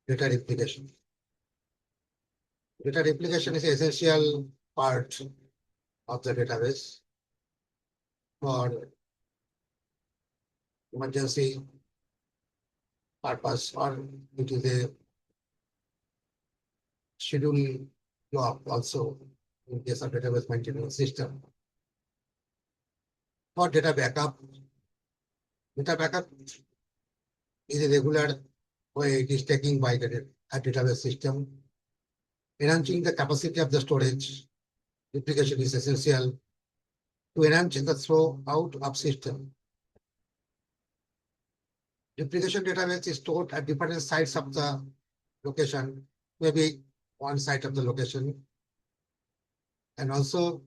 Data replication. Data replication is an essential part of the database for emergency purpose, or it is a schedule job also in case of database maintenance system. For data backup is a regular way it is taken by the database system. Enhancing the capacity of the storage replication is essential to enhance the throw-out of system. Replication database is stored at different sites of the location, maybe one site of the location. And also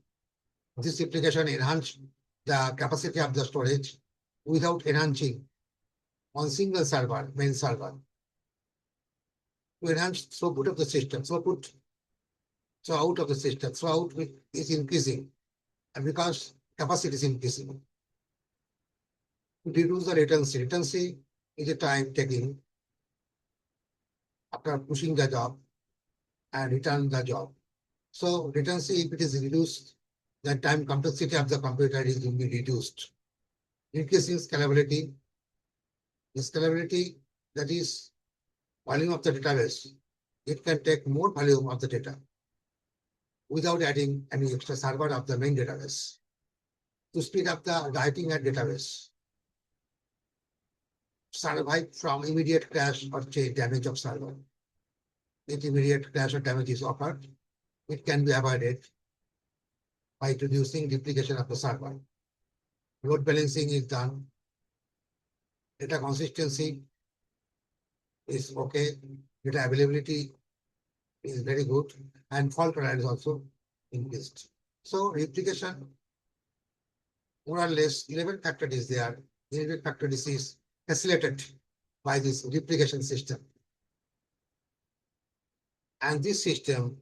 this replication enhance the capacity of the storage without enhancing on single server, main server. To enhance throughput of the system, throughput out of the system, throughout is increasing, and because capacity is increasing. To reduce the latency is a time taking after pushing the job and return the job. So latency, if it is reduced, the time complexity of the computer is going to be reduced. Increasing scalability. The scalability, that is volume of the database, it can take more volume of the data without adding any extra server of the main database. To speed up the writing at database, survive from immediate crash or damage of server. If immediate crash or damage is occurred, it can be avoided by introducing replication of the server. Load balancing is done. Data consistency is okay. Data availability is very good, and fault tolerance also increased. So replication, more or less 11 factor is there. 11 factor is facilitated by this replication system. And this system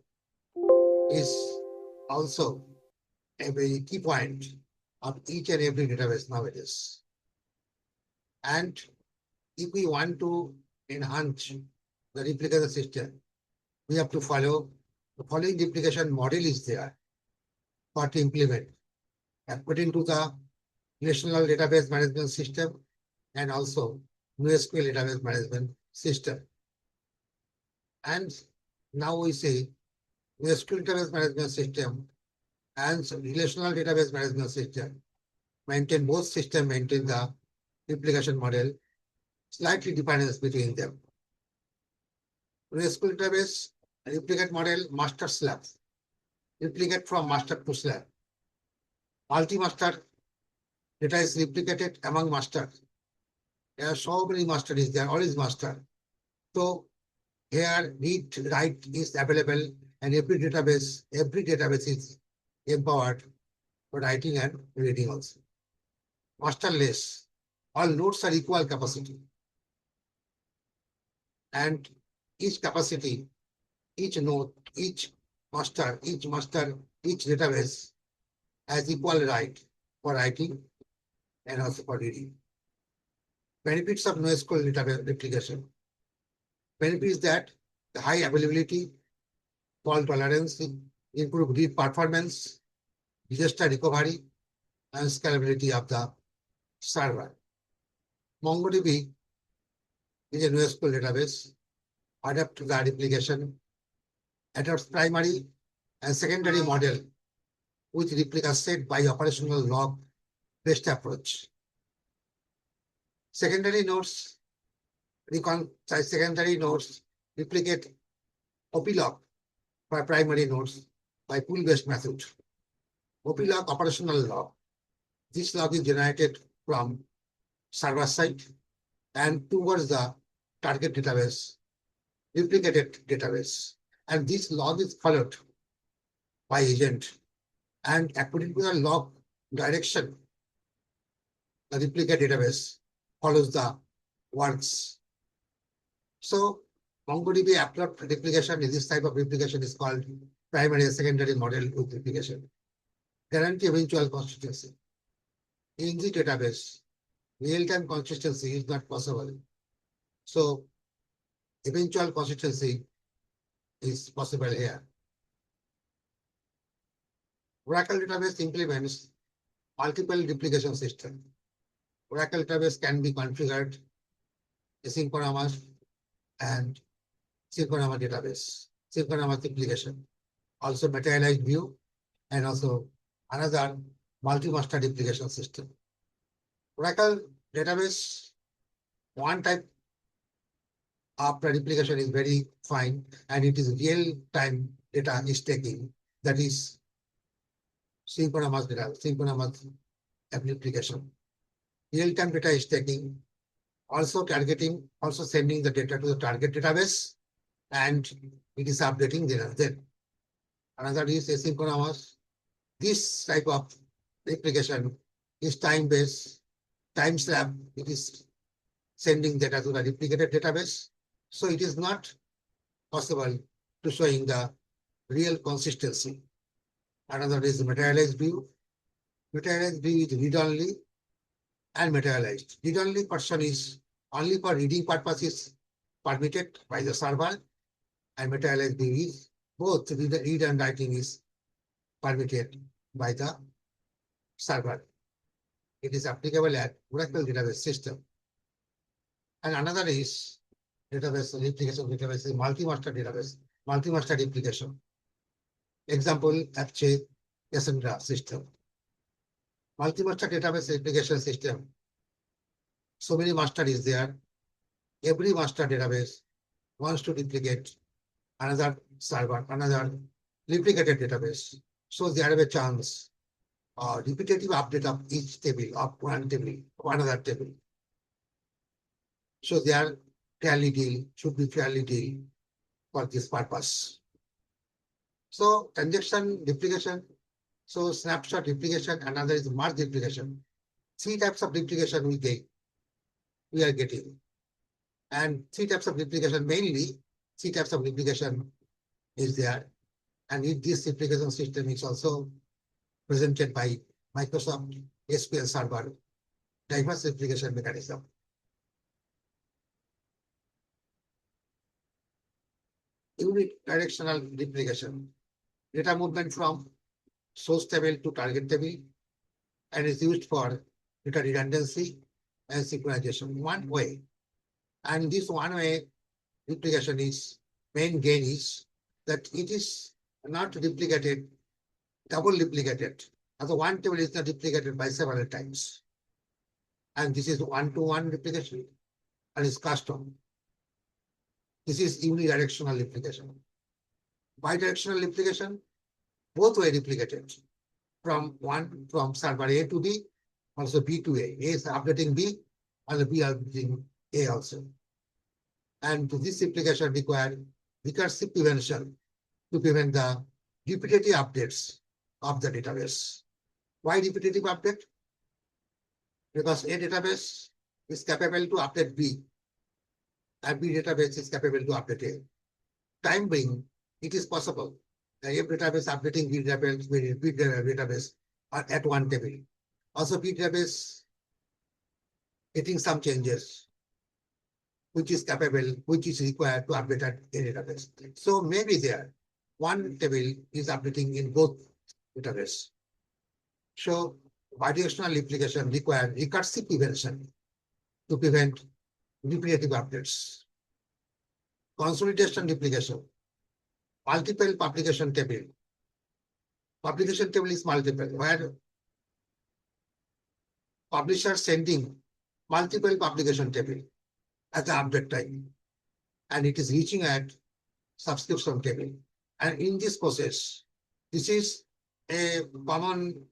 is also a very key point of each and every database nowadays. And if we want to enhance the replication system, we have to follow the following replication model is there for to implement according to the National Database Management System and also NoSQL Database Management System. And now we see NoSQL Database Management System and Relational Database Management System both systems maintain the replication model, slightly difference between them. NoSQL Database replicate model master slab, replicate from master to slab. Multi-master data is replicated among masters. There are so many masters, there all is master. So here read, write is available, and every database is empowered for writing and reading also. Masterless, all nodes are equal capacity. And each capacity, each node, each database has equal right for writing and also for reading. Benefits of NoSQL database replication. Benefits that the high availability, fault tolerance, improved read performance, disaster recovery, and scalability of the server. MongoDB is a NoSQL database, adapt to the replication, adopts primary and secondary model with replica set by operational log based approach. Secondary nodes replicate OP log for primary nodes by pool-based method. OP log operational log. This log is generated from server side and towards the target database, replicated database. And this log is followed by agent. And according to the log direction, the replicate database follows the works. So MongoDB upload replication is this type of replication is called primary and secondary model with replication. Guarantee eventual consistency. In the database, real-time consistency is not possible. So eventual consistency is possible here. Oracle database implements multiple replication system. Oracle database can be configured asynchronous and synchronous database, synchronous replication, also materialized view, and also another multi-master replication system. Oracle database, one type of replication is very fine, and it is real-time data is taking, that is synchronous data, synchronous application. Real-time data is taking, also targeting, also sending the data to the target database, and it is updating then. Another is asynchronous. This type of replication is time-based, time slab. It is sending data to the replicated database. So it is not possible to showing the real consistency. Another is materialized view. Materialized view is read-only and materialized. Read-only person is only for reading purposes permitted by the server, and materialized view is both read and writing is permitted by the server. It is applicable at Oracle database system. And another is database replication database is multi-master database, multi-master replication. Example, Apache Cassandra system. Multi-master database replication system. So many master is there. Every master database wants to replicate another server, another replicated database. So there is a chance repetitive update of each table, of one table, of another table. So they are fairly deal, should be fairly deal for this purpose. So transaction replication, so snapshot replication, another is merge replication. Three types of replication we are getting. And three types of replication, mainly three types of replication is there. And this replication system is also presented by Microsoft SQL Server diverse replication mechanism. Unit directional replication. Data movement from source table to target table, and is used for data redundancy and synchronization one way. And this one way replication is main gain is that it is not replicated, double replicated. As a one table is not replicated by several times. And this is one-to-one replication and is custom. This is unidirectional replication. Bidirectional replication, both way replicated from server A to B, also B to A. A is updating B, and B updating A also. And this replication requires recursive prevention to prevent the repetitive updates of the database. Why repetitive update? Because A database is capable to update B, and B database is capable to update A. Time being, it is possible that A database updating B database are at one table. Also, B database getting some changes, which is capable, which is required to update at A database. So maybe there, one table is updating in both databases. So bidirectional replication requires recursive prevention to prevent repetitive updates. Consolidation replication, multiple publication table. Publication table is multiple, where publisher sending multiple publication table at the update time, and it is reaching at subscription table. And in this process, this is a common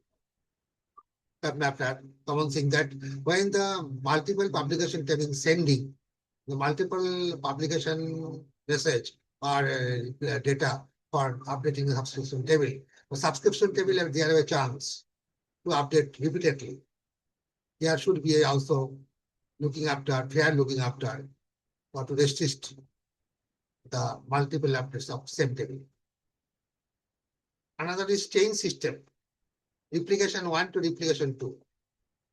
thing that when the multiple publication table is sending the multiple publication message or data for updating the subscription table, the subscription table, there is a chance to update repeatedly. There should be also looking after, or to resist the multiple updates of same table. Another is chain system, replication 1 to replication 2,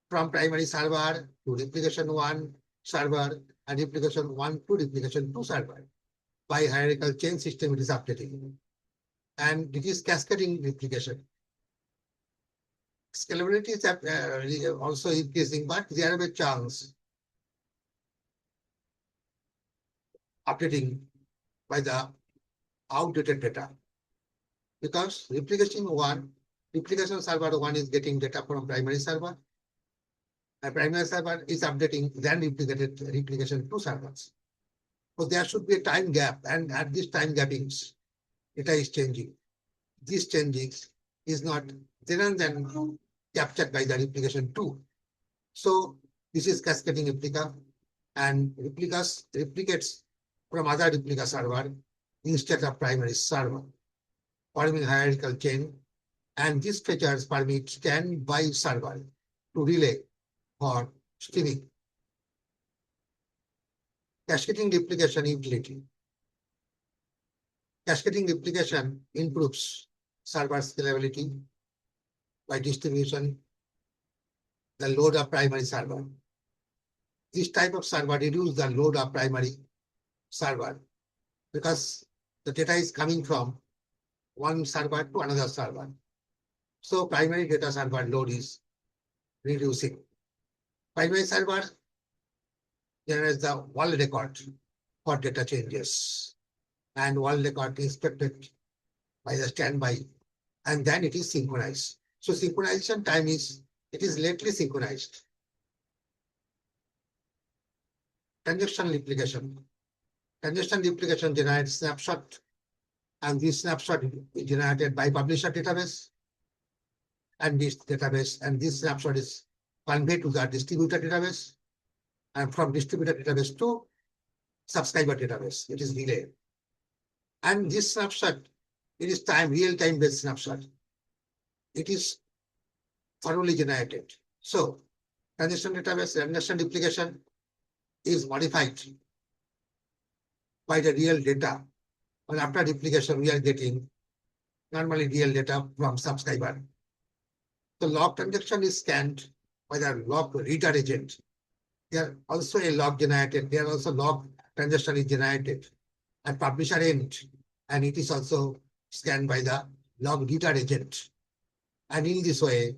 from primary server to replication 1 server, and replication 1 to replication 2 server. By hierarchical chain system, it is updating. And it is cascading replication. Scalability is also increasing, but there are a chance updating by the outdated data. Because replication server 1 is getting data from primary server, and primary server is updating then replication 2 servers. So there should be a time gap, and at this time gappings, data is changing. This changing is not then captured by the replication 2. So this is cascading replica, and replicates from other replica server instead of primary server, forming hierarchical chain, and these features permit standby server to relay for streaming. Cascading replication utility. Cascading replication improves server scalability by distribution the load of primary server. This type of server reduces the load of primary server because the data is coming from one server to another server. So primary data server load is reducing. Primary server generates the world record for data changes, and world record is expected by the standby, and then it is synchronized. So synchronization time is lately synchronized. Congestion replication. Congestion replication generates snapshot, and this snapshot is generated by publisher database, and this snapshot is conveyed to the distributor database, and from distributor database to subscriber database, it is relayed. And this snapshot, it is real-time based snapshot. It is thoroughly generated. So congestion replication is modified by the real data. And after replication, we are getting normally real data from subscriber. The log congestion is scanned by the log reader agent. There also a log generated. There also log congestion is generated at publisher end, and it is also scanned by the log reader agent. And in this way,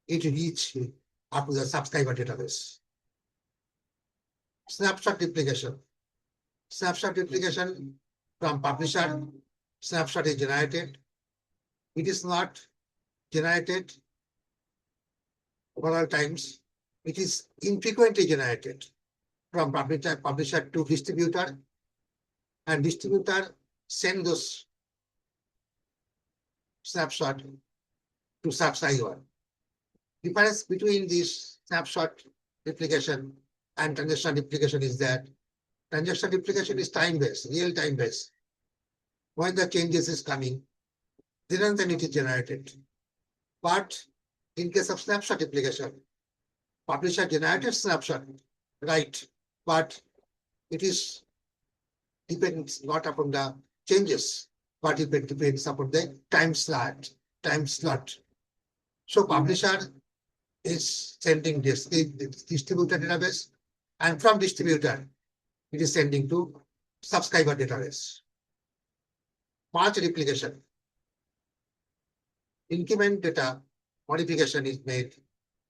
it reaches up to the subscriber database. Snapshot replication. Snapshot replication from publisher, snapshot is generated. It is not generated overall times. It is infrequently generated from publisher to distributor, and distributor send those snapshot to subscriber. Difference between this snapshot replication and congestion replication is that congestion replication is time-based, real-time based. When the changes is coming, then it is generated. But in case of snapshot replication, publisher generated snapshot, right? But it is depends not upon the changes, but it depends upon the time slot. So publisher is sending this distributor database, and from distributor, it is sending to subscriber database. Merge replication. Increment data modification is made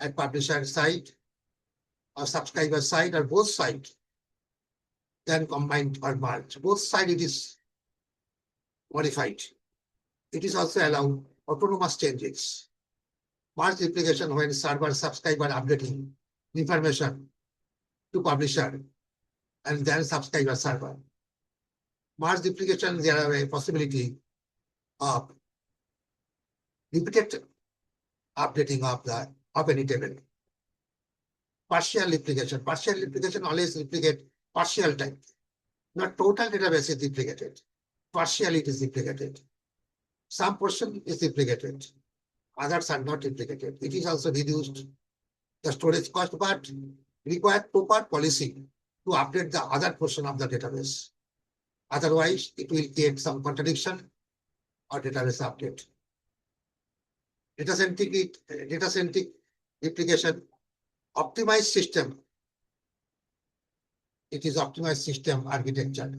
at publisher side or subscriber side or both sides, then combined or merged. Both sides it is modified. It is also allowed autonomous changes. Merge replication when server subscriber updating information to publisher and then subscriber server. Merge replication, there are a possibility of repeated updating of any table. Partial replication. Partial replication always replicate partial type. Not total database is replicated. Partially it is replicated. Some portion is replicated. Others are not replicated. It is also reduced the storage cost, but require proper policy to update the other portion of the database. Otherwise, it will create some contradiction or database update. Data-centric replication, optimized system it is optimized system architecture.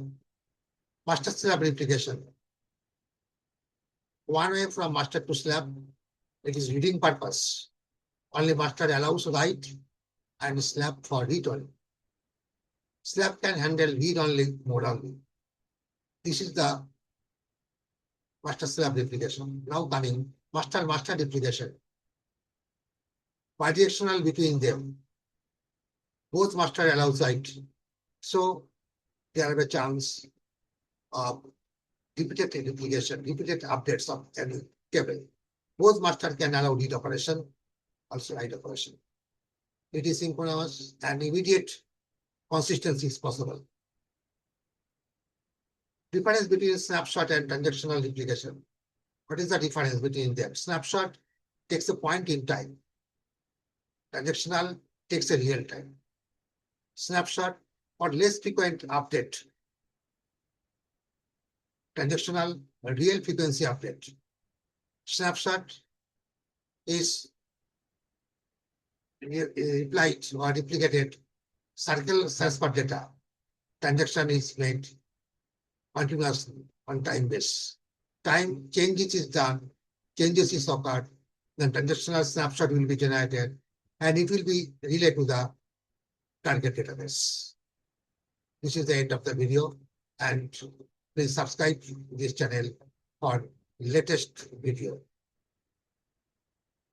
Master slab replication. One way from master to slab, it is reading purpose. Only master allows write and slab for read only. Slab can handle read only, mode only. This is the master slab replication. Now coming master replication. Bidirectional between them. Both master allows write. So there are a chance of repeated replication, repeated updates of any table. Both master can allow read operation, also write operation. It is synchronous and immediate consistency is possible. Difference between snapshot and transactional replication. What is the difference between them? Snapshot takes a point in time. Transactional takes a real time. Snapshot or less frequent update. Transactional real frequency update. Snapshot is replied or replicated circle search for data. Transaction is made continuously on time base. Time changes is done, changes is occurred, then transactional snapshot will be generated and it will be relayed to the target database. This is the end of the video and please subscribe to this channel for latest video.